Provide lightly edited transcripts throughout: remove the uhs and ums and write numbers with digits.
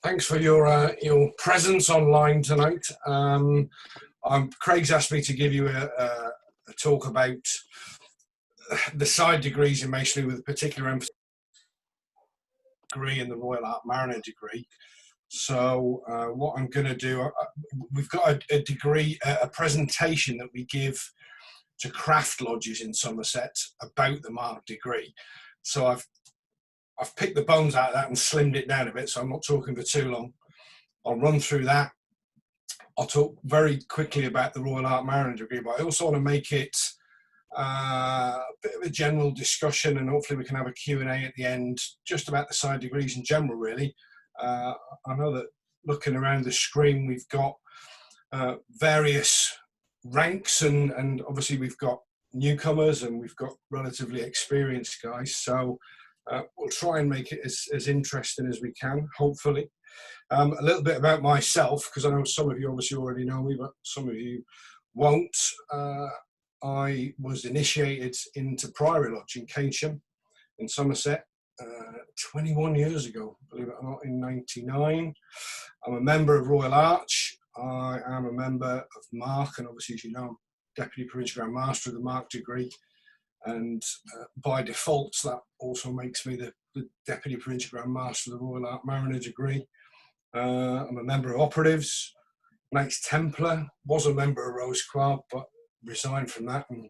thanks for your presence online tonight. Craig's asked me to give you a talk about the side degrees in masonry with a particular emphasis degree and the Royal Art Mariner degree. So what I'm going to do, we've got a degree, a presentation that we give to craft lodges in Somerset about the marked degree. So I've picked the bones out of that and slimmed it down a bit, so I'm not talking for too long. I'll run through that. I'll talk very quickly about the Royal Art Mariner degree, but I also want to make it a bit of a general discussion, and hopefully we can have a Q&A at the end, just about the side degrees in general, really. I know that looking around the screen, we've got various ranks, and obviously we've got newcomers and we've got relatively experienced guys, so we'll try and make it as interesting as we can, hopefully. A little bit about myself, because I know some of you obviously already know me, but some of you won't. I was initiated into Priory Lodge in Keynsham in Somerset 21 years ago, believe it or not, in '99. I'm a member of Royal Arch. I am a member of Mark, and obviously, as you know, I'm Deputy Provincial Grand Master of the Mark degree. And by default, that also makes me the Deputy Provincial Grand Master of the Royal Art Mariner degree. I'm a member of Operatives, Knights Templar, was a member of Rose Croix, but resigned from that. And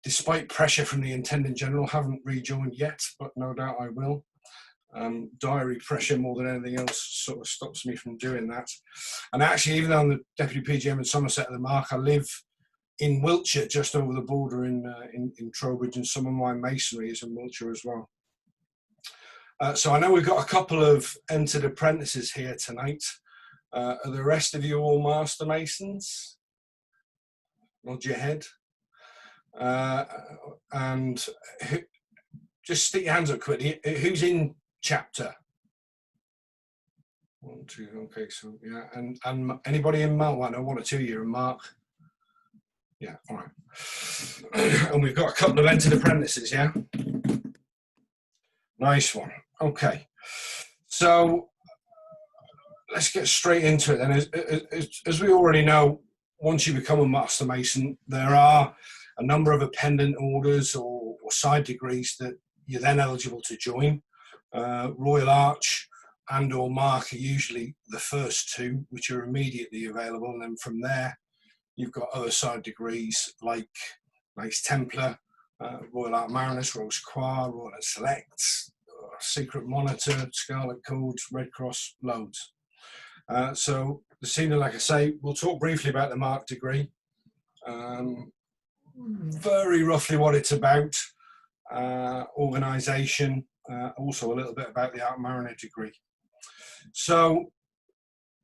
despite pressure from the Intendant General, haven't rejoined yet, but no doubt I will. Diary pressure more than anything else sort of stops me from doing that. And actually, even though I'm the Deputy PGM in Somerset of the Mark, I live in Wiltshire, just over the border in Trowbridge, and some of my masonry is in Wiltshire as well. So I know we've got a couple of entered apprentices here tonight. Are the rest of you all Master Masons? Nod your head. And just stick your hands up quickly. Who's in chapter? 1, 2, okay, so yeah. And anybody in Mark? Well, I know 1 or 2 of you in Mark. Yeah, all right. And we've got a couple of entered apprentices, yeah? Nice one. Okay. So let's get straight into it then. As we already know, once you become a Master Mason, there are a number of appendant orders or side degrees that you're then eligible to join. Royal Arch and or Mark are usually the first two, which are immediately available, and then from there, you've got other side degrees like Knights Templar, Royal Art Mariners, Rose Croix, Royal Art Selects, Secret Monitor, Scarlet Codes, Red Cross, loads. So this evening, like I say, we'll talk briefly about the Mark degree, very roughly what it's about, organisation, also a little bit about the Art Mariner degree. So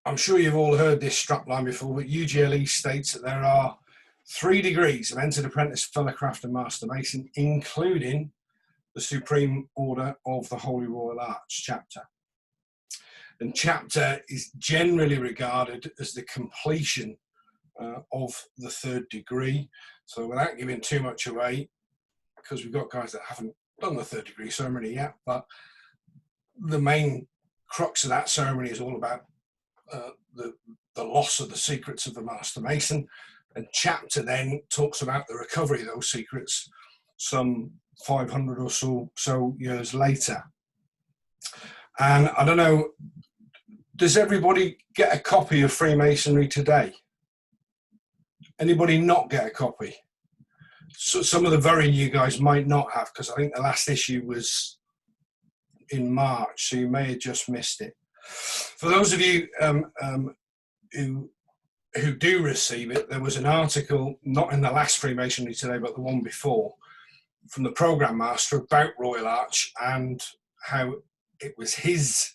I'm sure you've all heard this strapline before, but UGLE states that there are 3 degrees of entered apprentice, fellow craft and Master Mason, including the Supreme Order of the Holy Royal Arch chapter. And chapter is generally regarded as the completion of the 3rd degree. So without giving too much away, because we've got guys that haven't done the 3rd degree ceremony yet, but the main crux of that ceremony is all about the loss of the secrets of the Master Mason, and chapter then talks about the recovery of those secrets some 500 or so years later. And I don't know, does everybody get a copy of Freemasonry today? Anybody not get a copy? So some of the very new guys might not have, because I think the last issue was in March, so you may have just missed it. For those of you who do receive it, there was an article, not in the last Freemasonry today, but the one before, from the Programme Master about Royal Arch and how it was his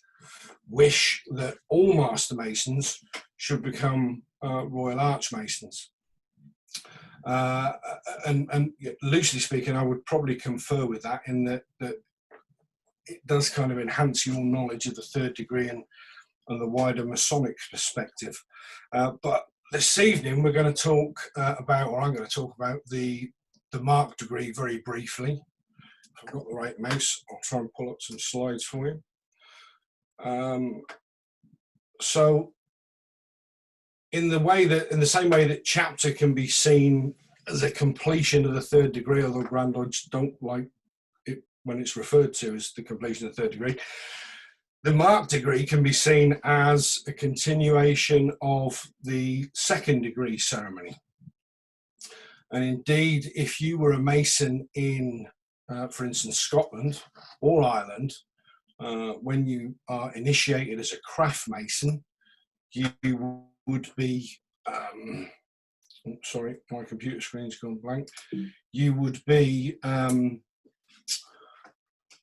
wish that all Master Masons should become Royal Arch Masons. And loosely speaking, I would probably confer with that, in that it does kind of enhance your knowledge of the 3rd degree and the wider Masonic perspective. But this evening we're going to talk about, or I'm going to talk about the Mark degree very briefly. If I've got the right mouse, I'll try and pull up some slides for you. So in the same way that chapter can be seen as a completion of the third degree, although Grand Lodge don't like it when it's referred to as the completion of the third degree, the marked degree can be seen as a continuation of the second degree ceremony. And indeed, if you were a Mason in, for instance, Scotland or Ireland, when you are initiated as a craft Mason, you would be, sorry, my computer screen's gone blank. You would be,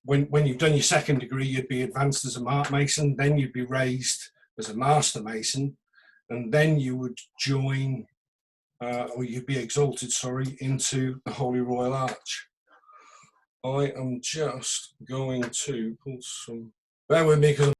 when you've done your second degree, you'd be advanced as a Mark Mason, then you'd be raised as a Master Mason, and then you would join, or you'd be exalted, sorry, into the Holy Royal Arch. I am just going to pull some, bear with me because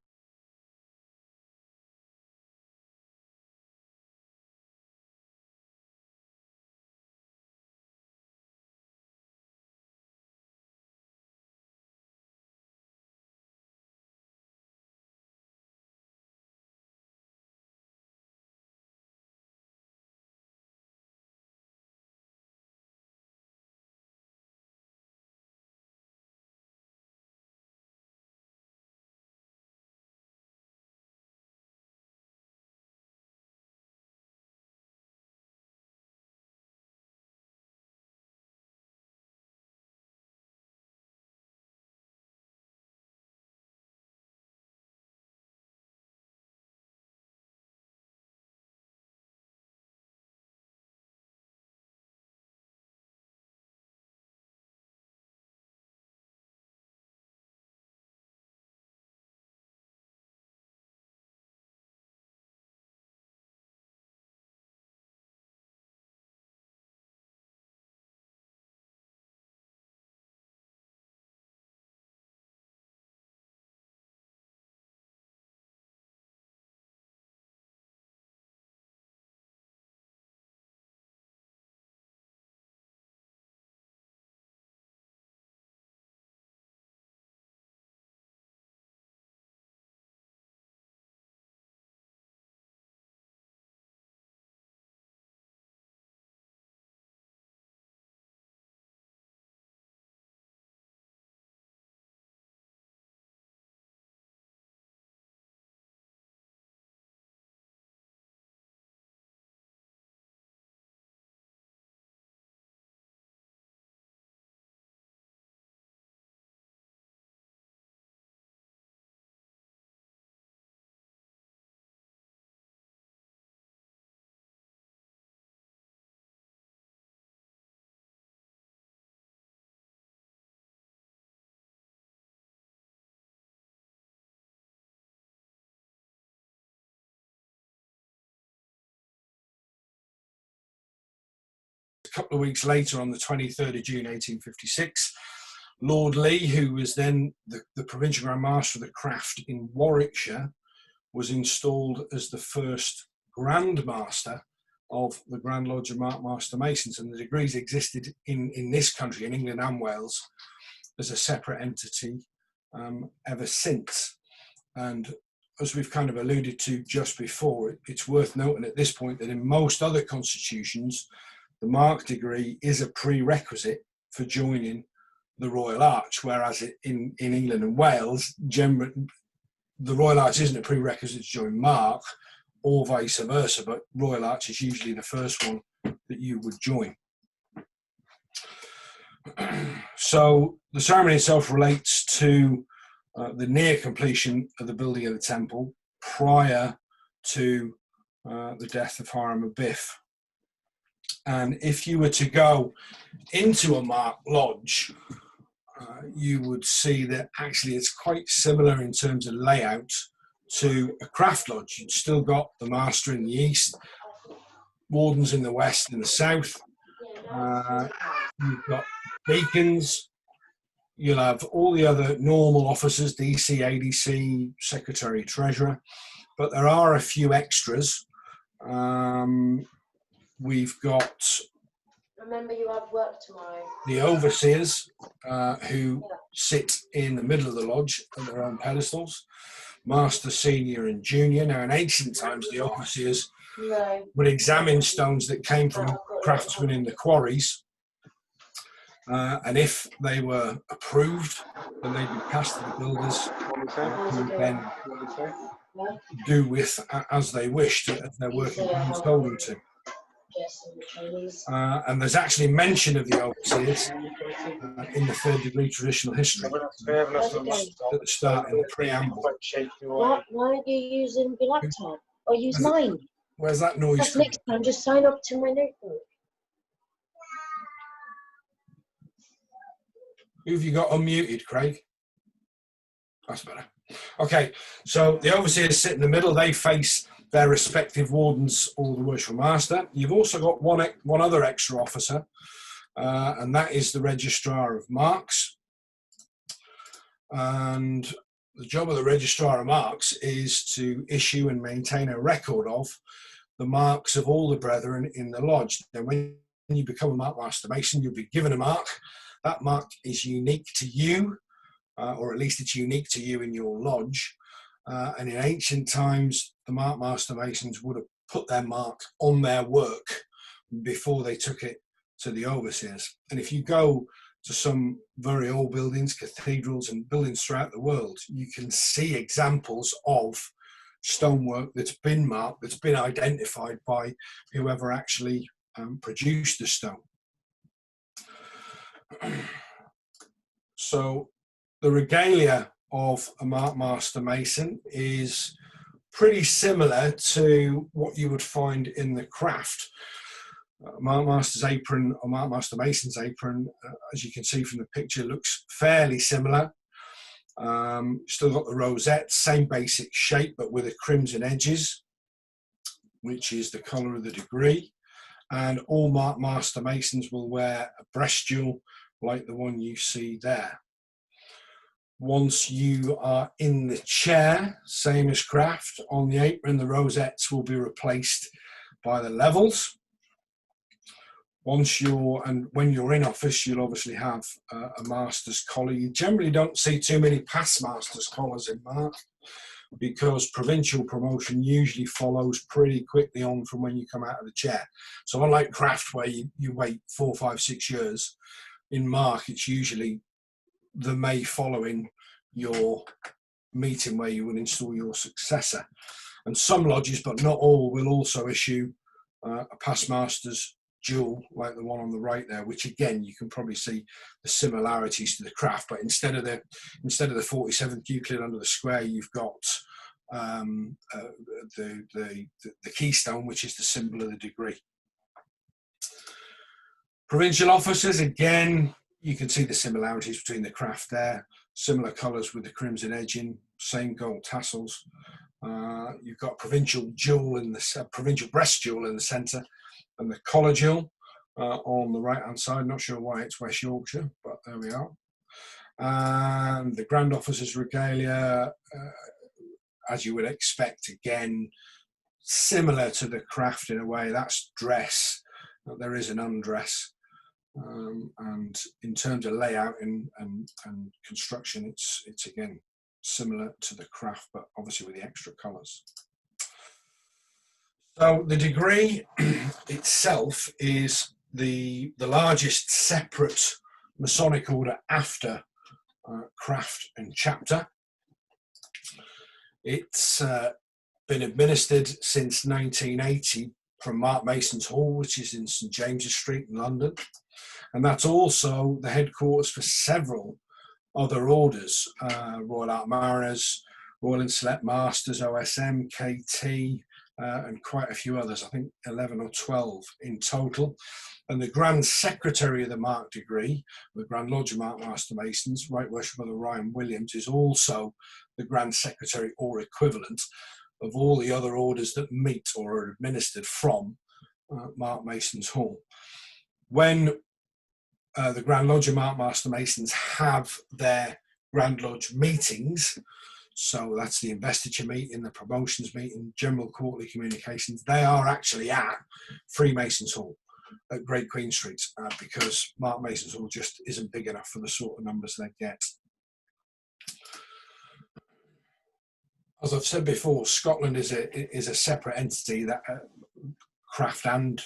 a couple of weeks later, on the 23rd of June 1856, Lord Lee, who was then the Provincial Grand Master of the Craft in Warwickshire, was installed as the first Grand Master of the Grand Lodge of Mark Master Masons, and the degrees existed in this country, in England and Wales, as a separate entity ever since. And as we've kind of alluded to just before, it's worth noting at this point that in most other constitutions, the Mark degree is a prerequisite for joining the Royal Arch, whereas in England and Wales, generally, the Royal Arch isn't a prerequisite to join Mark, or vice versa, but Royal Arch is usually the first one that you would join. So the ceremony itself relates to the near completion of the building of the temple prior to the death of Hiram Abiff. And if you were to go into a Mark Lodge, you would see that actually it's quite similar in terms of layout to a craft lodge. You've still got the master in the east, wardens in the west and the south. You've got deacons. You'll have all the other normal officers, DC, ADC, secretary, treasurer, but there are a few extras. We've got Remember, you have work tomorrow. The overseers, who sit in the middle of the lodge at their own pedestals, master, senior, and junior. Now, in ancient times, the overseers would examine stones that came from craftsmen in the quarries, and if they were approved, then they'd be passed to the builders, who would then do with as they wished, as their working hands told them to. And there's actually mention of the overseers in the third degree traditional history at the start, in the preamble. Why aren't you using your laptop? Or use mine? Where's that noise? That's next time, just sign up to my notebook. Who have you got unmuted, Craig? That's better. Okay, so the overseers sit in the middle. They face their respective wardens or the worshipful master. You've also got one other extra officer, and that is the registrar of marks. And the job of the registrar of marks is to issue and maintain a record of the marks of all the brethren in the lodge. Then when you become a mark master mason, you'll be given a mark. That mark is unique to you, or at least it's unique to you in your lodge. And in ancient times, the mark master masons would have put their mark on their work before they took it to the overseers. And if you go to some very old buildings, cathedrals and buildings throughout the world, you can see examples of stonework that's been marked, that's been identified by whoever actually produced the stone. So the regalia of a mark master mason is pretty similar to what you would find in the craft. Mark master's apron, or mark master mason's apron, as you can see from the picture, looks fairly similar. Still got the rosette, same basic shape, but with a crimson edges, which is the colour of the degree. And all mark master masons will wear a breast jewel like the one you see there. Once you are in the chair, same as craft, on the apron the rosettes will be replaced by the levels. When you're in office, you'll obviously have a master's collar. You generally don't see too many past master's collars in mark, because provincial promotion usually follows pretty quickly on from when you come out of the chair. So unlike craft, where you wait 4, 5, 6 years, in mark it's usually the May following your meeting where you will install your successor. And some lodges, but not all, will also issue a past master's jewel like the one on the right there, which again you can probably see the similarities to the craft, but instead of the 47th Euclid under the square, you've got the keystone, which is the symbol of the degree. Provincial officers, again, you can see the similarities between the craft there. Similar colours with the crimson edging, same gold tassels. You've got provincial jewel in the provincial breast jewel in the centre, and the collar jewel on the right hand side. Not sure why it's West Yorkshire, but there we are. And the Grand Officer's regalia, as you would expect, again similar to the craft in a way. That's dress. There is an undress. And in terms of layout and construction, it's again similar to the craft, but obviously with the extra colours. So the degree itself is the largest separate Masonic order after craft and chapter. It's been administered since 1980 from Mark Mason's Hall, which is in St James's Street in London. And that's also the headquarters for several other orders, Royal Art Mariners, Royal and Select Masters, OSM, KT, and quite a few others, I think 11 or 12 in total. And the Grand Secretary of the Mark degree, the Grand Lodge of Mark Master Masons, Right Worshipful Brother Ryan Williams, is also the Grand Secretary or equivalent of all the other orders that meet or are administered from Mark Mason's Hall. When the Grand Lodge of Mark Master Masons have their Grand Lodge meetings, so that's the investiture meeting, the promotions meeting, general quarterly communications, they are actually at Freemasons Hall. at Great Queen Street because Mark Mason's Hall just isn't big enough for the sort of numbers they get. As I've said before, Scotland is a separate entity, that craft, and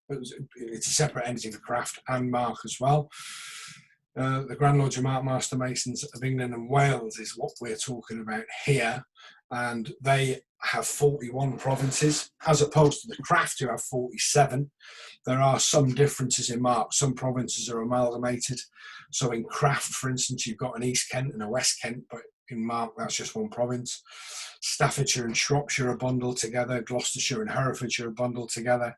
it's a separate entity for craft and Mark as well. The Grand Lodge of Mark Master Masons of England and Wales is what we're talking about here, and they have 41 provinces as opposed to the craft who have 47. There are some differences in Mark. Some provinces are amalgamated. So in craft, for instance, you've got an East Kent and a West Kent, but in Mark that's just one province. Staffordshire and Shropshire are bundled together. Gloucestershire and Herefordshire are bundled together.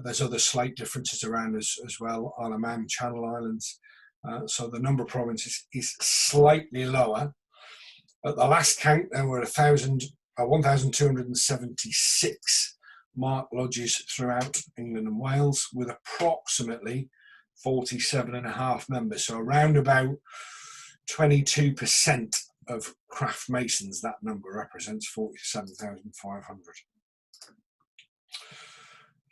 There's other slight differences around as well, Isle of Man, Channel Islands. So the number of provinces is slightly lower. At the last count, there were 1,276 Mark lodges throughout England and Wales, with approximately 47.5 members. So around about 22% of craft masons, that number represents 47,500.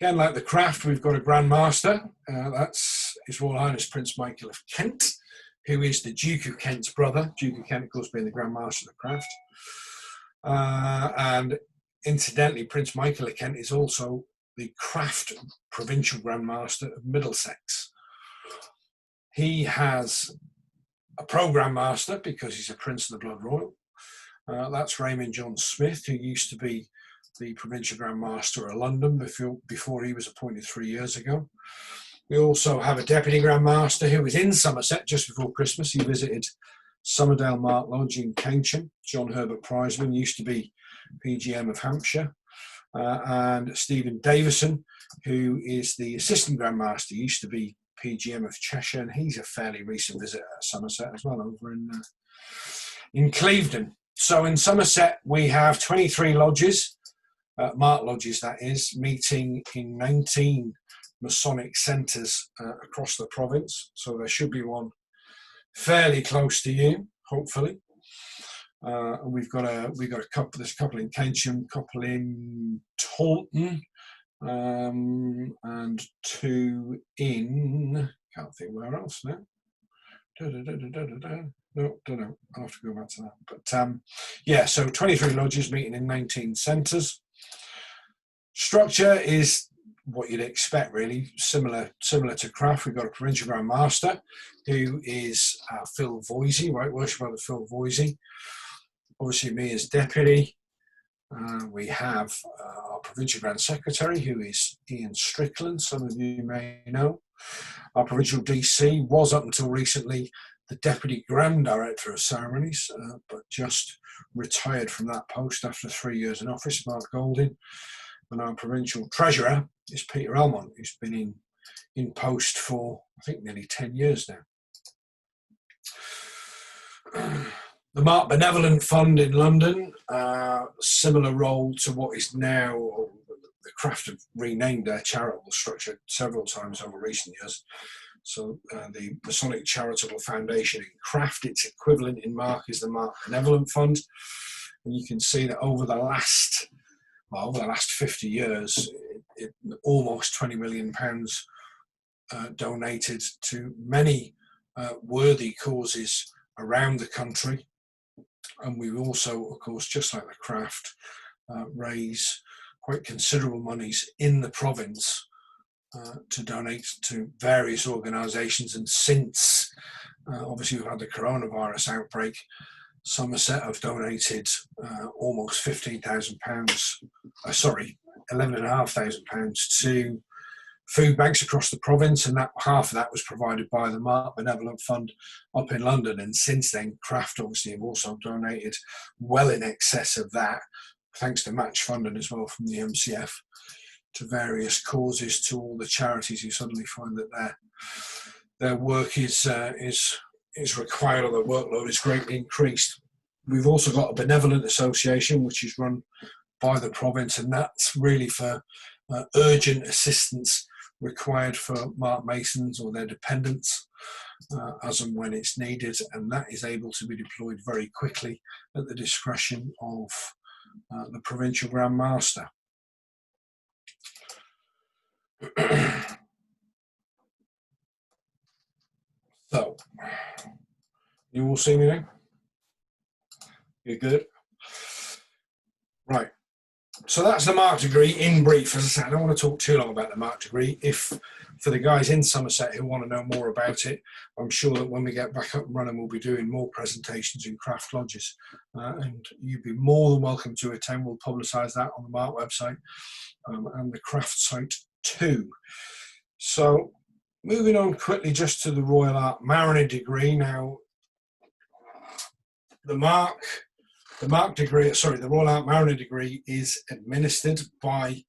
Again, like the craft, we've got a Grand Master. That's His Royal Highness Prince Michael of Kent, who is the Duke of Kent's brother. Duke of Kent, of course, being the Grand Master of the craft. And incidentally, Prince Michael of Kent is also the craft provincial Grand Master of Middlesex. He has a Pro-Grand Master because he's a Prince of the Blood Royal. That's Raymond John Smith, who used to be the Provincial Grand Master of London before he was appointed 3 years ago. We also have a Deputy Grand Master who was in Somerset just before Christmas. He visited Somerdale Mark Lodge in Keynsham. John Herbert Prizeman used to be PGM of Hampshire. And Stephen Davison, who is the Assistant Grand Master, used to be PGM of Cheshire, and he's a fairly recent visitor at Somerset as well, over in Clevedon. So in Somerset, we have 23 lodges, Mark lodges that is, meeting in 19 Masonic centres across the province. So there should be one fairly close to you, hopefully. And we've got a couple. There's a couple in Keynsham, a couple in Taunton, and 2 in, can't think where else now. No, don't know. I'll have to go back to that. But yeah, so 23 lodges meeting in 19 centres. Structure is what you'd expect, really, similar to craft. We've got a Provincial Grand Master who is Phil Voisey, Right Worship Brother Phil Voisey. Obviously, me as deputy. We have our Provincial Grand Secretary, who is Ian Strickland, some of you may know. Our Provincial DC was, up until recently, the Deputy Grand Director of Ceremonies, but just retired from that post after 3 years in office, Mark Golding. And our Provincial Treasurer is Peter Elmont, who's been in post for, I think, nearly 10 years now. The Mark Benevolent Fund in London, similar role to what is now, the craft have renamed their charitable structure several times over recent years. So the Masonic Charitable Foundation in craft, its equivalent in Mark is the Mark Benevolent Fund. And you can see that over the last 50 years, almost £20 million donated to many worthy causes around the country. And we also, of course, just like the craft, raise quite considerable monies in the province to donate to various organisations. And since, obviously, we've had the coronavirus outbreak, Somerset have donated almost £11,500 to food banks across the province, and that half of that was provided by the Mark Benevolent Fund up in London. And since then, craft obviously have also donated well in excess of that, thanks to match funding as well from the MCF, to various causes, to all the charities who suddenly find that their work is required, or their workload is greatly increased. We've also got a benevolent association which is run by the province, and that's really for urgent assistance required for Mark Masons or their dependents as and when it's needed, and that is able to be deployed very quickly at the discretion of the Provincial Grand Master. You all see me now? You're good? Right. So that's the marked degree in brief. As I said, I don't want to talk too long about the marked degree. If for the guys in Somerset who want to know more about it, I'm sure that when we get back up and running, we'll be doing more presentations in craft lodges, and you'd be more than welcome to attend. We'll publicise that on the Mark website and the craft site too. So moving on quickly just to the Royal Art Mariner degree. Now, the Royal Art Mariner degree is administered by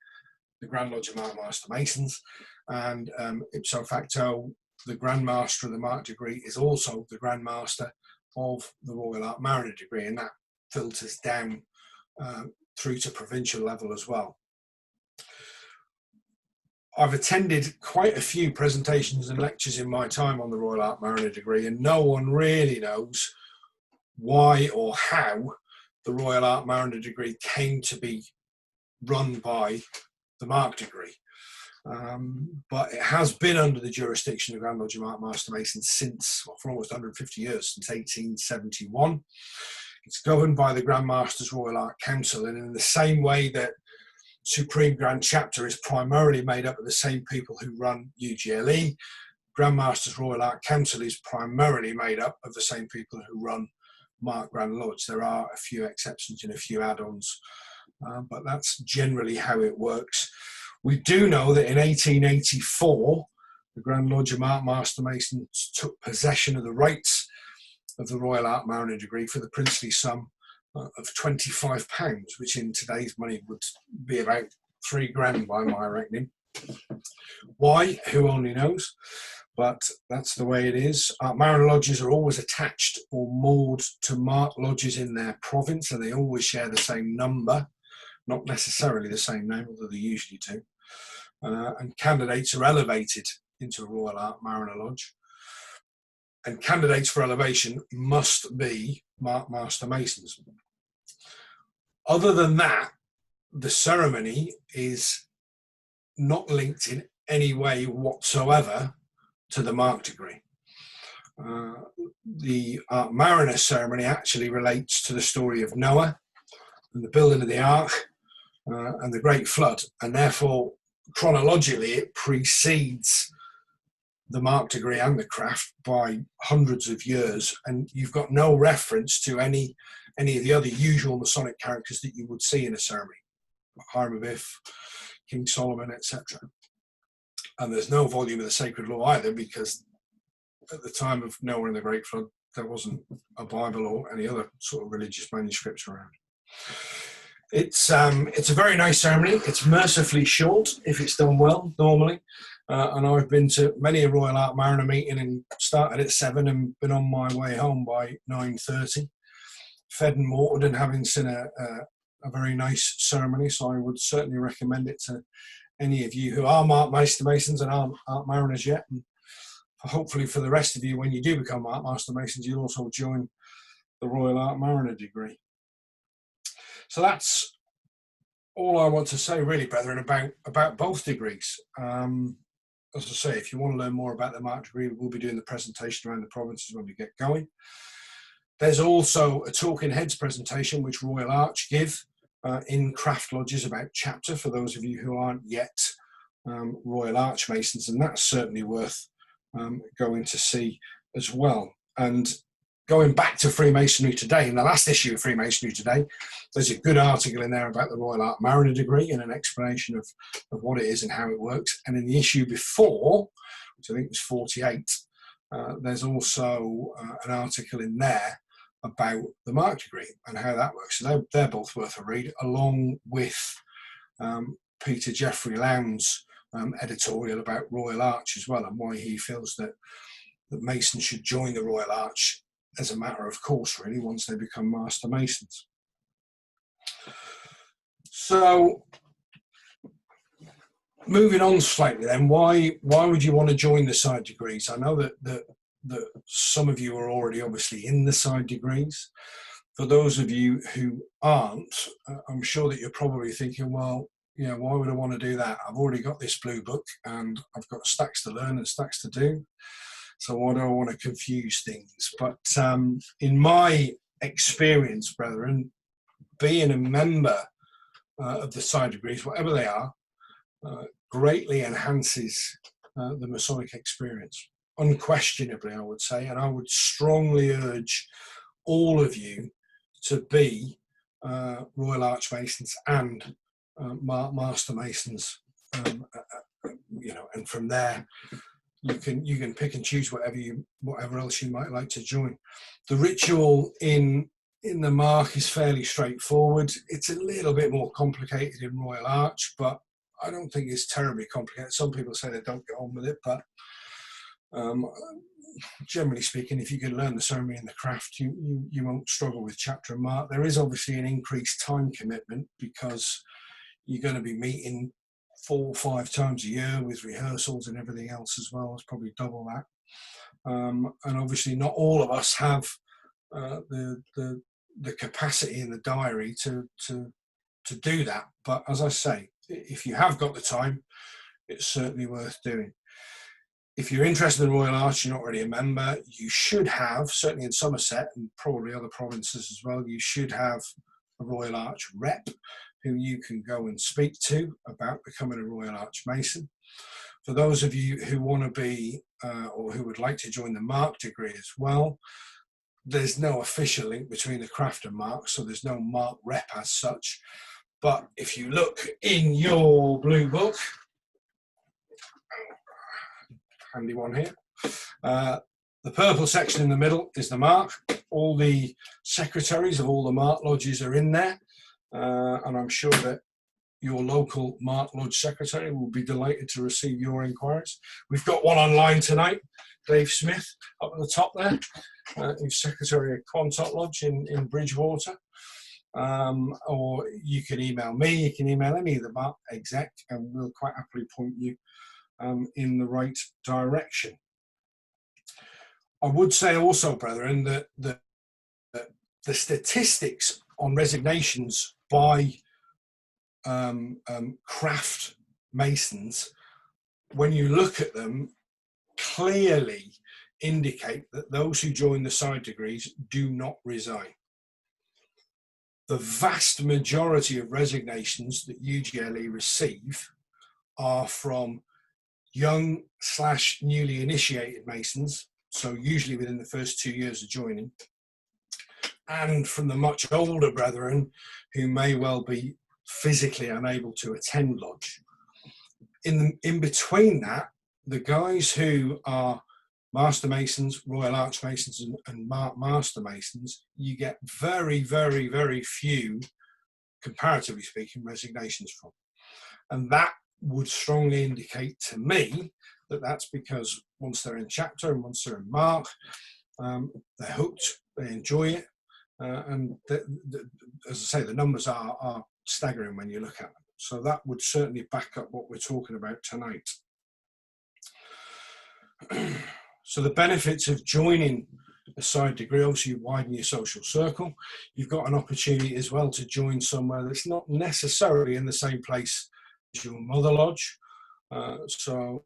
the Grand Lodge of Mark Master Masons, and ipso facto, the Grand Master of the Mark degree is also the Grand Master of the Royal Art Mariner degree, and that filters down through to provincial level as well. I've attended quite a few presentations and lectures in my time on the Royal Art Mariner degree, and no one really knows why or how the Royal Art Mariner degree came to be run by the Mark degree. But it has been under the jurisdiction of Grand Lodge of Mark Master Masons since, well, for almost 150 years, since 1871. It's governed by the Grand Masters Royal Art Council, and in the same way that Supreme Grand Chapter is primarily made up of the same people who run UGLE, Grand Masters Royal Art Council is primarily made up of the same people who run Mark Grand Lodge. There are a few exceptions and a few add-ons, but that's generally how it works. We do know that in 1884, the Grand Lodge of Mark Master Masons took possession of the rights of the Royal Art Mariner degree for the princely sum of £25, which in today's money would be about £3 by my reckoning. Why? Who only knows? But that's the way it is. Mariner lodges are always attached or moored to Mark lodges in their province, and they always share the same number, not necessarily the same name, although they usually do. And candidates are elevated into a Royal Art Mariner lodge. And candidates for elevation must be Mark Master Masons. Other than that, the ceremony is not linked in any way whatsoever to the Mark degree. The Art Mariner ceremony actually relates to the story of Noah and the building of the Ark and the Great Flood, and therefore chronologically it precedes the Mark degree and the craft by hundreds of years, and you've got no reference to any of the other usual Masonic characters that you would see in a ceremony, Hiram Abiff, King Solomon, etc. And there's no volume of the Sacred Law either, because at the time of Noah and the Great Flood, there wasn't a Bible or any other sort of religious manuscripts around. It's a very nice ceremony. It's mercifully short if it's done well, normally. And I've been to many a Royal Art Mariner meeting and started at 7 and been on my way home by 9:30. Fed and watered and having seen a very nice ceremony. So I would certainly recommend it to any of you who are Mark Master Masons and aren't Art Mariners yet. And hopefully for the rest of you, when you do become Art Master Masons, you'll also join the Royal Art Mariner degree. So that's all I want to say, really, brethren, about both degrees. As I say, if you want to learn more about the Mark degree, we'll be doing the presentation around the provinces when we get going. There's also a Talking Heads presentation which Royal Arch give in craft lodges about chapter, for those of you who aren't yet Royal Arch Masons, and that's certainly worth going to see as well. And going back to Freemasonry Today, in the last issue of Freemasonry Today, there's a good article in there about the Royal Art Mariner degree and an explanation of what it is and how it works. And in the issue before, which I think was 48, there's also an article in there about the Mark degree and how that works. So they're both worth a read, along with Peter Jeffrey Lowndes' editorial about Royal Arch as well, and why he feels that Masons should join the Royal Arch as a matter of course, really, once they become Master Masons. So, moving on slightly then, why would you want to join the side degrees? I know that some of you are already obviously in the side degrees. For those of you who aren't, I'm sure that you're probably thinking, well, you know, why would I want to do that? I've already got this blue book and I've got stacks to learn and stacks to do. So I don't want to confuse things. But in my experience, brethren, being a member of the side degrees, whatever they are, greatly enhances the Masonic experience. Unquestionably, I would say, and I would strongly urge all of you to be Royal Archmasons and Master Masons, and from there you can pick and choose whatever else you might like to join. The ritual in the mark is fairly straightforward. It's a little bit more complicated in Royal Arch, but I don't think it's terribly complicated. Some people say they don't get on with it, but generally speaking, if you can learn the ceremony and the craft, you won't struggle with chapter and mark. There is obviously an increased time commitment because you're going to be meeting 4 or 5 times a year with rehearsals and everything else as well. It's probably double that. And obviously not all of us have the capacity in the diary to do that. But as I say, if you have got the time, it's certainly worth doing. If you're interested in Royal Arch, you're not already a member, you should have, certainly in Somerset and probably other provinces as well, you should have a Royal Arch rep who you can go and speak to about becoming a Royal Arch Mason. For those of you who want to be or who would like to join the mark degree as well, there's no official link between the craft and mark, so there's no mark rep as such. But if you look in your blue book, handy one here, the purple section in the middle is the mark. All the secretaries of all the mark lodges are in there, and I'm sure that your local mark lodge secretary will be delighted to receive your inquiries. We've got one online tonight, Dave Smith up at the top there, who's secretary of Quantock Lodge in Bridgewater. Or you can email me, you can email any of the mark exec, and we'll quite happily point you in the right direction. I would say also, brethren, that the statistics on resignations by craft masons, when you look at them, clearly indicate that those who join the side degrees do not resign. The vast majority of resignations that UGLE receive are from young / newly initiated masons, so usually within the first 2 years of joining, and from the much older brethren who may well be physically unable to attend lodge. In between that, the guys who are Master Masons, Royal Arch Masons, and Master Masons, you get very, very, very few, comparatively speaking, resignations from. And that would strongly indicate to me that that's because once they're in chapter and once they're in mark, they're hooked, they enjoy it, and as I say, the numbers are staggering when you look at them. So that would certainly back up what we're talking about tonight. So the benefits of joining a side degree, obviously you widen your social circle. You've got an opportunity as well to join somewhere that's not necessarily in the same place as your mother lodge. So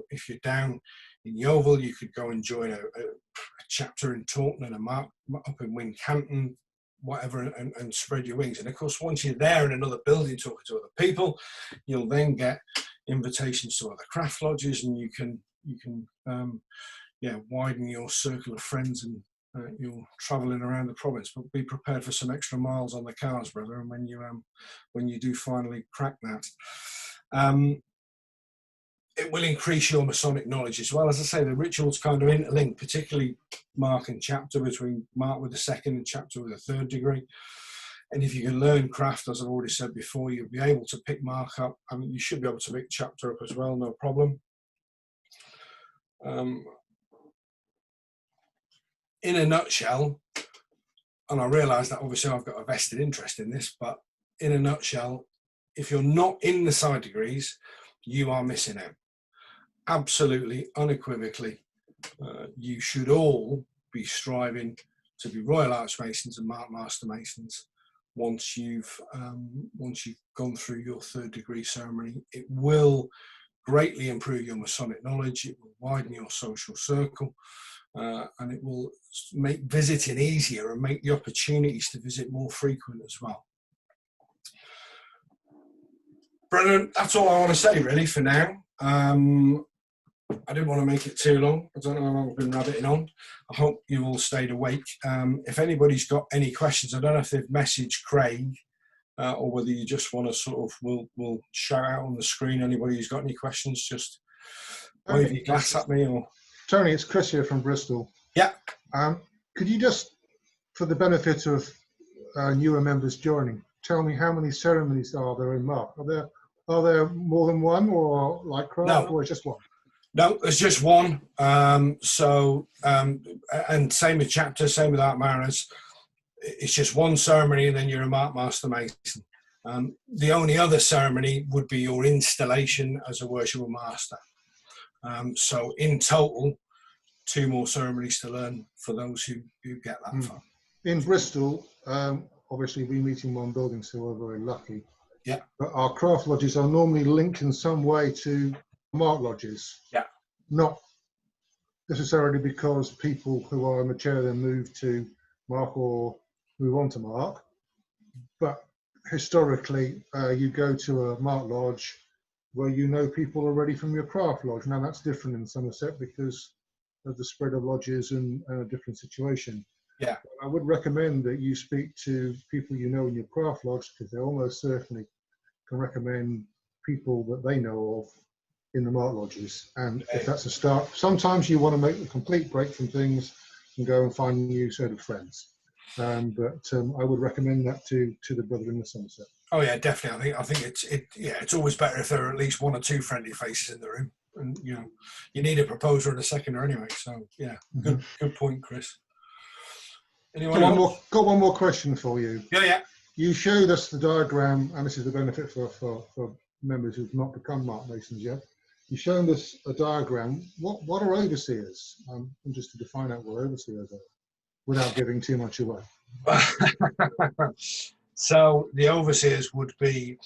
if you're down in Yeovil, you could go and join a chapter in Taunton and a mark up in Wincanton, whatever, and spread your wings. And of course, once you're there in another building talking to other people, you'll then get invitations to other craft lodges, and you can widen your circle of friends, and you're traveling around the province. But be prepared for some extra miles on the cars, brother, and when you do finally crack that. It will increase your Masonic knowledge as well. As I say, the rituals kind of interlink, particularly mark and chapter, between mark with the second and chapter with the third degree. And if you can learn craft, as I've already said before, you'll be able to pick mark up. I mean, you should be able to pick chapter up as well, no problem. In a nutshell, and I realise that obviously I've got a vested interest in this, but in a nutshell, if you're not in the side degrees, you are missing out. Absolutely, unequivocally, you should all be striving to be Royal Arch Masons and Master Masons once you've gone through your third degree ceremony. It will greatly improve your Masonic knowledge, it will widen your social circle, and it will make visiting easier and make the opportunities to visit more frequent as well. Brilliant. That's all I want to say really for now. I didn't want to make it too long. I don't know how long I've been rabbiting on. I hope you all stayed awake. If anybody's got any questions, I don't know if they've messaged Craig or whether you just want to sort of, we'll shout out on the screen. Anybody who's got any questions, just wave your glass at me. Or Tony, it's Chris here from Bristol. Yeah. Could you just, for the benefit of newer members joining, tell me how many ceremonies are there in Mark? Are there more than one, or like craft, No. or just one? No, there's just one. And same with chapter, same with Art Mariners. It's just one ceremony, and then you're a Mark Master Mason. The only other ceremony would be your installation as a worshipful master. So in total, 2 more ceremonies to learn for those who get that far. In Bristol, obviously we meet in one building, so we're very lucky. Yeah. But our craft lodges are normally linked in some way to Mark lodges. Yeah. Not necessarily because people who are mature then move to Mark or move on to Mark, but historically you go to a Mark lodge where you know people already from your craft lodge. Now that's different in Somerset because of the spread of lodges and a different situation. Yeah. I would recommend that you speak to people you know in your craft lodge, because they almost certainly can recommend people that they know of in the Mark lodges. And if that's a start, sometimes you want to make a complete break from things and go and find a new set of friends. But I would recommend that to the brother in the Somerset. Oh yeah, definitely. I think it's always better if there are at least 1 or 2 friendly faces in the room, and you need a proposer and a seconder anyway. So yeah, good point, Chris. Anyone else? Got one more question for you. Yeah. You showed us the diagram, and this is the benefit for members who've not become Mark Masons yet. You showed us a diagram. What are overseers? I'm interested to find out what overseers are, without giving too much away. So the overseers would be,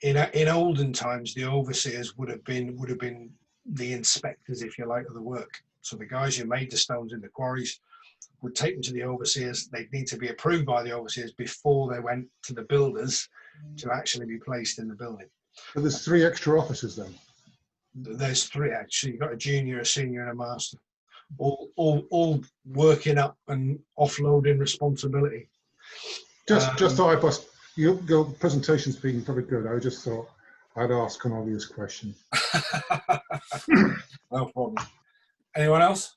in olden times, the overseers would have been the inspectors, if you like, of the work. So the guys who made the stones in the quarries would take them to the overseers. They'd need to be approved by the overseers before they went to the builders to actually be placed in the building. So there's 3 extra officers then? There's 3 actually. You've got a junior, a senior, and a master, all working up and offloading responsibility. Just thought your presentation's been pretty good. I just thought I'd ask an obvious question. No problem. Anyone else?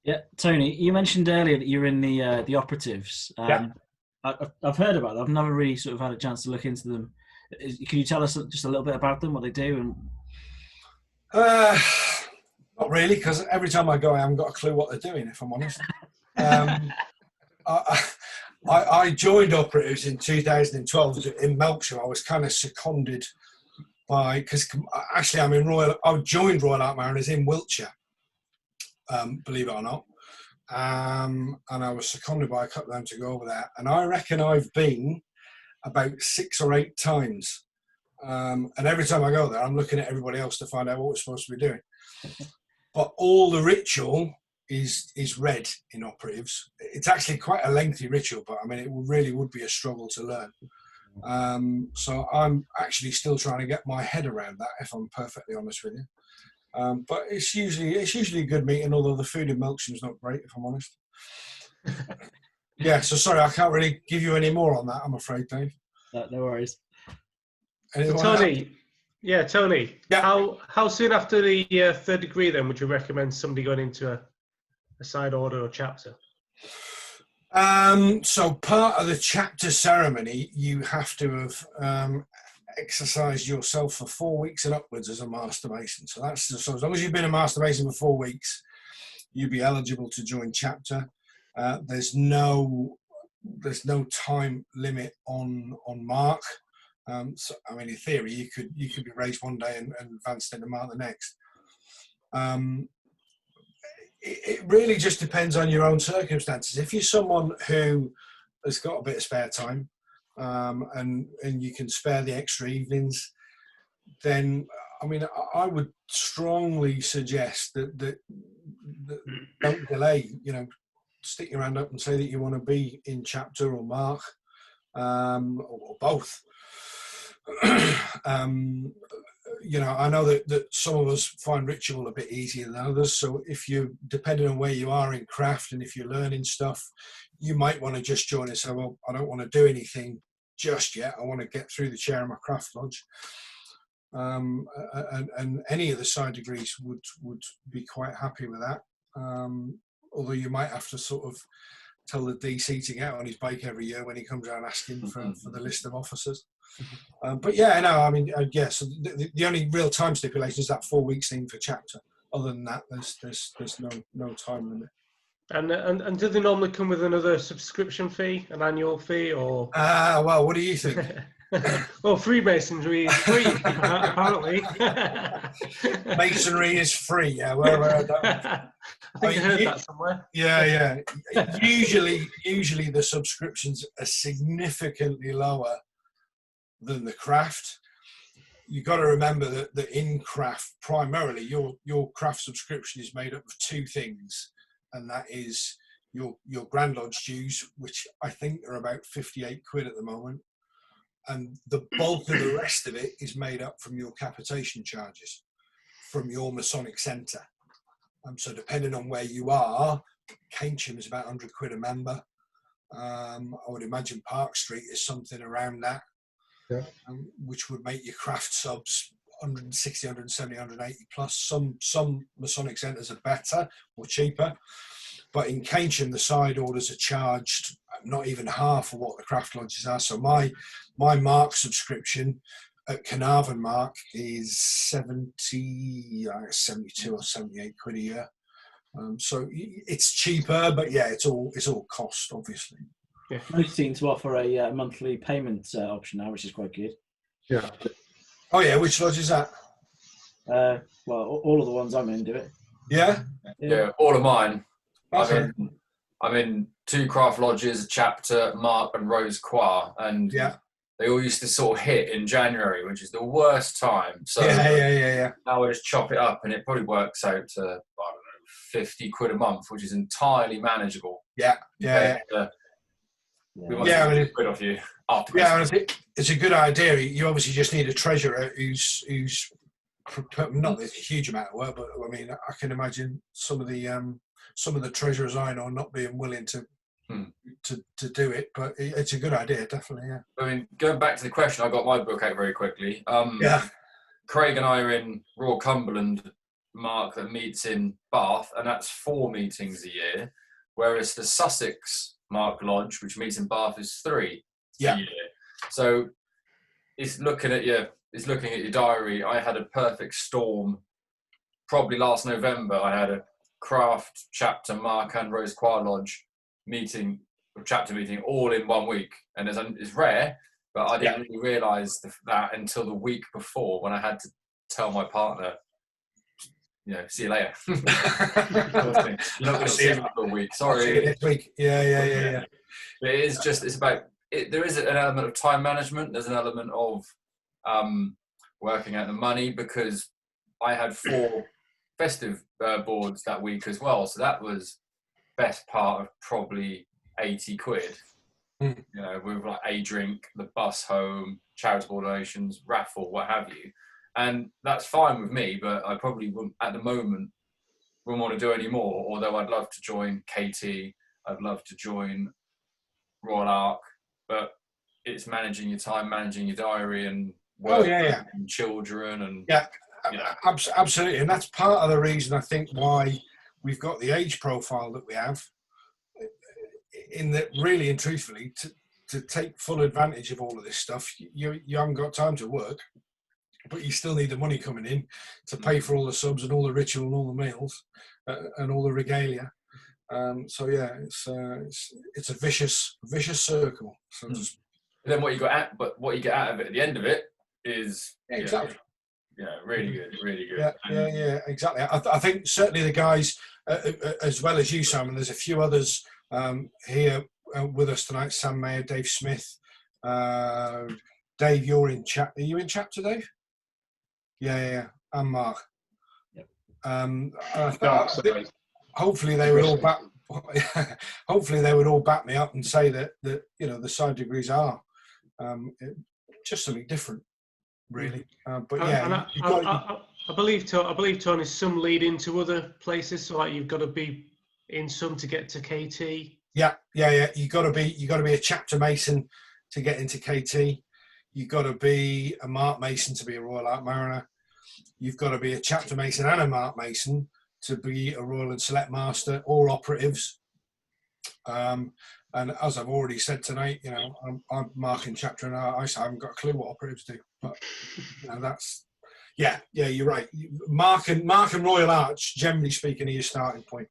Yeah, Tony, you mentioned earlier that you're in the operatives. Yeah. I've heard about them. I've never really sort of had a chance to look into them. Can you tell us just a little bit about them, what they do? And not really, because every time I go, I haven't got a clue what they're doing, if I'm honest. I joined operatives in 2012 in Melksham. I was kind of seconded by, because actually I joined Royal Art Mariners in Wiltshire, believe it or not. And I was seconded by a couple of them to go over there. And I reckon I've been about 6 or 8 times. And every time I go there, I'm looking at everybody else to find out what we're supposed to be doing. But all the ritual is read in operatives. It's actually quite a lengthy ritual, but I mean, it really would be a struggle to learn. So I'm actually still trying to get my head around that, if I'm perfectly honest with you. But it's usually a good meeting, although the food in Melksham's not great, if I'm honest. Yeah, so sorry, I can't really give you any more on that, I'm afraid, Dave. No worries. So Tony, yeah, Yeah. How soon after the 3rd degree then would you recommend somebody going into a side order or chapter? So part of the chapter ceremony, you have to have exercised yourself for 4 weeks and upwards as a Master Mason. So so as long as you've been a Master Mason for 4 weeks, you'll be eligible to join chapter. There's no time limit on Mark. So I mean, in theory, you could be raised one day and advanced into Mark the next. It really just depends on your own circumstances. If you're someone who has got a bit of spare time and you can spare the extra evenings, then I mean, I would strongly suggest that don't delay. You know, stick your hand up and say that you want to be in chapter or mark, or both. You know, I know that some of us find ritual a bit easier than others. So if you, depending on where you are in craft and if you're learning stuff, you might want to just join and say, well, I don't want to do anything just yet. I want to get through the chair in my craft lodge. And any of the side degrees would be quite happy with that. Although you might have to sort of tell the DC to get on his bike every year when he comes around asking for the list of officers. But yeah, no, I mean, yes, the only real time stipulation is that 4 weeks thing for chapter. Other than that, there's no time limit. And do they normally come with another subscription fee, an annual fee, or? Well, what do you think? Well, Freemasonry is free, apparently. Masonry is free, yeah. I think I heard that somewhere. Yeah. Usually the subscriptions are significantly lower than the craft. You've got to remember that in craft, primarily, your craft subscription is made up of two things, and that is your Grand Lodge dues, which I think are about 58 quid at the moment. And the bulk of the rest of it is made up from your capitation charges from your Masonic Centre. So depending on where you are, Keynsham is about 100 quid a member. I would imagine Park Street is something around that, yeah. Which would make your craft subs 160, 170, 180 plus. Some Masonic Centres are better or cheaper. But in Keynsham, the side orders are charged not even half of what the craft lodges are. So my Mark subscription at Carnarvon Mark is 72 or 78 quid a year. So it's cheaper, but yeah, it's all cost, obviously. Yeah. Most seem to offer a monthly payment option now, which is quite good. Yeah. Oh yeah, which lodge is that? Well, all of the ones I'm in do it. Yeah. Yeah, all of mine. Okay. I'm in 2 craft lodges, a chapter, Mark and Rose Choir, and yeah, they all used to sort of hit in January, which is the worst time. So yeah. Now I just chop it up, and it probably works out to, I don't know, 50 quid a month, which is entirely manageable. Yeah. We must have 50 quid off you after Christmas. Yeah, I think it's a good idea. You obviously just need a treasurer who's not there's a huge amount of work, but I mean, I can imagine some of the treasurers I know not being willing to do it, but it's a good idea, definitely. Yeah. I mean, going back to the question, I got my book out very quickly. Craig and I are in Royal Cumberland Mark that meets in Bath, and that's 4 meetings a year, whereas the Sussex Mark Lodge, which meets in Bath, is 3 a year. So it's looking at your diary. I had a perfect storm. Probably last November, I had a craft chapter, Mark and Rose Choir Lodge chapter meeting all in 1 week, and it's rare, but I didn't really realise that until the week before, when I had to tell my partner, see you later. You're not going to see me for a week. Sorry. Next week. Yeah. But it is just, it's about it. There is an element of time management. There's an element of working out the money, because I had 4 festive boards that week as well, so that was best part of probably 80 quid. With like a drink, the bus home, charitable donations, raffle, what have you, and that's fine with me. But I probably wouldn't at the moment want to do any more. Although I'd love to join KT, I'd love to join Royal Ark, but it's managing your time, managing your diary, and work and children, and absolutely. And that's part of the reason I think why we've got the age profile that we have, in that really and truthfully, to take full advantage of all of this stuff, you haven't got time to work, but you still need the money coming in to pay for all the subs and all the ritual and all the meals and all the regalia. So yeah, it's a vicious circle. So then what you get out of it at the end of it is exactly. Really good. Yeah, exactly. I think certainly the guys, as well as you, Sam, and there's a few others here with us tonight. Sam Mayer, Dave Smith, Dave. You're in chat. Are you in chapter, Dave? Yeah, and Mark. Yep. Dark side. Hopefully they would all back. Hopefully they would all back me up and say that you know, the side degrees are just something different, really. But yeah, I believe Tony, some lead into other places. So like you've got to be in some to get to KT. Yeah. You got to be a chapter mason to get into KT. You've got to be a Mark Mason to be a Royal Ark Mariner. You've got to be a chapter mason and a Mark Mason to be a Royal and Select Master or operatives. And as I've already said tonight, you know, I'm marking chapter and I haven't got a clue what operatives do. But you know, that's yeah, you're right. Mark and Royal Arch, generally speaking, are your starting point.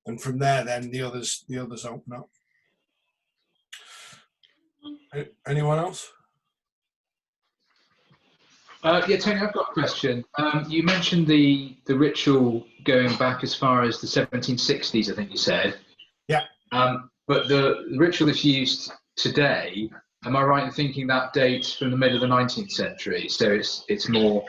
And from there, then the others open up. Anyone else? Yeah, Tony, I've got a question. You mentioned the ritual going back as far as the 1760s, I think you said. Yeah. But the ritual that's used today, am I right in thinking that dates from the middle of the 19th century? So it's more,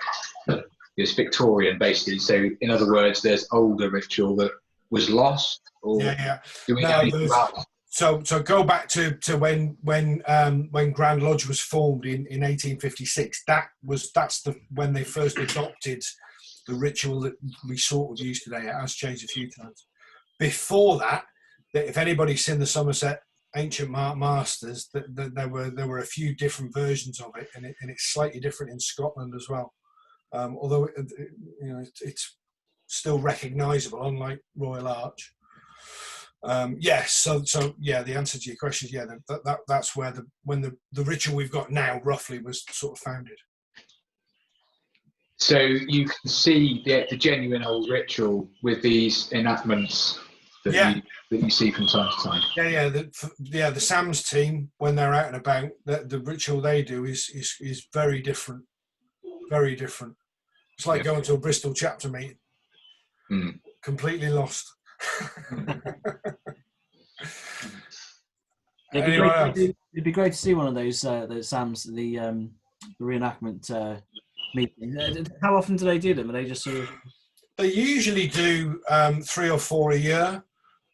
it's Victorian, basically. So in other words, there's older ritual that was lost, or Yeah. do we know anything about that? So go back to when Grand Lodge was formed in 1856. That's when they first adopted the ritual that we sort of use today. It has changed a few times. Before that, if anybody's seen the Somerset Ancient Mark Masters, there were a few different versions of it, and it's slightly different in Scotland as well. Although you know, it's still recognisable, unlike Royal Arch. Yes, so yeah, the answer to your question is yeah, that's where the ritual we've got now roughly was sort of founded. So you can see the genuine old ritual with these enactments that you see from time to time. The SAMS team, when they're out and about, the ritual they do is very different. Very different. It's like going to a Bristol chapter meeting. Completely lost. It'd be great to see one of those SAMs, the reenactment meeting. How often do they do them? Are they just sort of? They usually do 3 or 4 a year.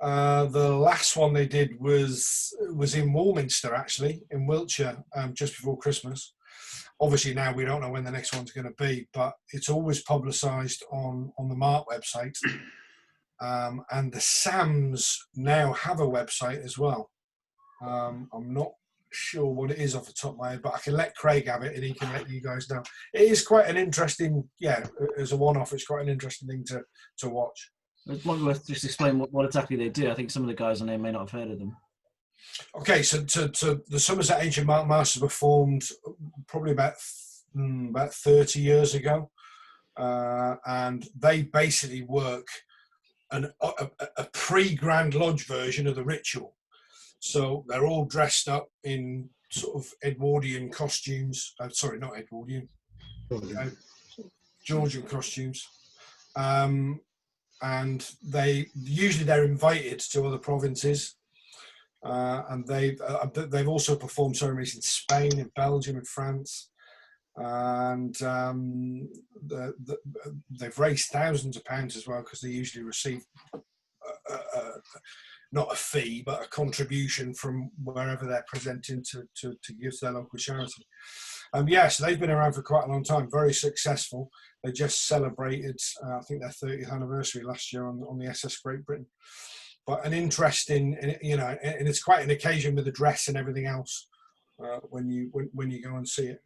The last one they did was in Warminster, actually, in Wiltshire, just before Christmas. Obviously now we don't know when the next one's going to be, but it's always publicised on the Mark website. And the SAMs now have a website as well. I'm not sure what it is off the top of my head, but I can let Craig have it and he can let you guys know. It is quite an interesting, as a one-off, it's quite an interesting thing to watch. It's worth just explain what exactly they do. I think some of the guys on there may not have heard of them. Okay, so the Somerset Ancient Mark Masters were formed probably about 30 years ago, and they basically work a pre-Grand Lodge version of the ritual. So they're all dressed up in sort of Edwardian costumes. Sorry, not Edwardian. Georgian costumes. And they're invited to other provinces. And they've also performed ceremonies in Spain, in Belgium, in France. And they've raised thousands of pounds as well, because they usually receive not a fee but a contribution from wherever they're presenting to give to their local charity. So they've been around for quite a long time, very successful. They just celebrated I think their 30th anniversary last year on the SS Great Britain. But an interesting, and it's quite an occasion with the dress and everything else when you go and see it.